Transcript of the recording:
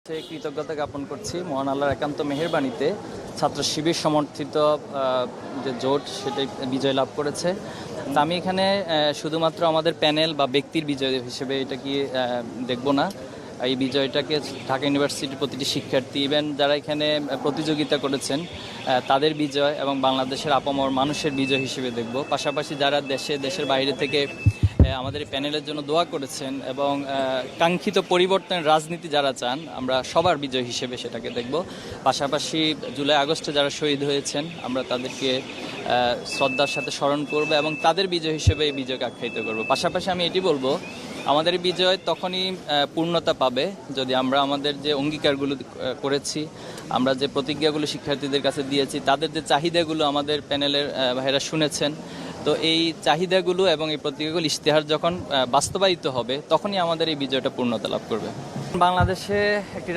কৃতজ্ঞতা জ্ঞাপন করছি মহান আল্লাহর একান্ত মেহেরবানিতে ছাত্র শিবির সমর্থিত যে জোট সেটাই বিজয় লাভ করেছে। তা আমি এখানে শুধুমাত্র আমাদের প্যানেল বা ব্যক্তির বিজয় হিসেবে এটা কি দেখব না। এই বিজয়টাকে ঢাকা ইউনিভার্সিটির প্রতিটি শিক্ষার্থী ইভেন যারা এখানে প্রতিযোগিতা করেছেন তাদের বিজয় এবং বাংলাদেশের আপামর মানুষের বিজয় হিসেবে দেখব। পাশাপাশি যারা দেশের বাইরে থেকে আমাদের এই প্যানেলের জন্য দোয়া করেছেন এবং কাঙ্ক্ষিত পরিবর্তনের রাজনীতি যারা চান আমরা সবার বিজয় হিসেবে সেটাকে দেখব। পাশাপাশি জুলাই আগস্টে যারা শহীদ হয়েছেন আমরা তাদেরকে শ্রদ্ধার সাথে স্মরণ করব এবং তাদের বিজয় হিসেবে এই বিজয়কে আখ্যায়িত করব। পাশাপাশি আমি এটি বলবো আমাদের বিজয় তখনই পূর্ণতা পাবে যদি আমরা আমাদের যে অঙ্গীকারগুলো করেছি, আমরা যে প্রতিজ্ঞাগুলো শিক্ষার্থীদের কাছে দিয়েছি, তাদের যে চাহিদাগুলো আমাদের প্যানেলের ভাইয়েরা শুনেছেন, তো এই চাহিদাগুলো এবং এই প্রতিজ্ঞাগুলো ইশতেহার যখন বাস্তবায়িত হবে তখনই আমাদের এই বিজয়টা পূর্ণতা লাভ করবে। বাংলাদেশে একটি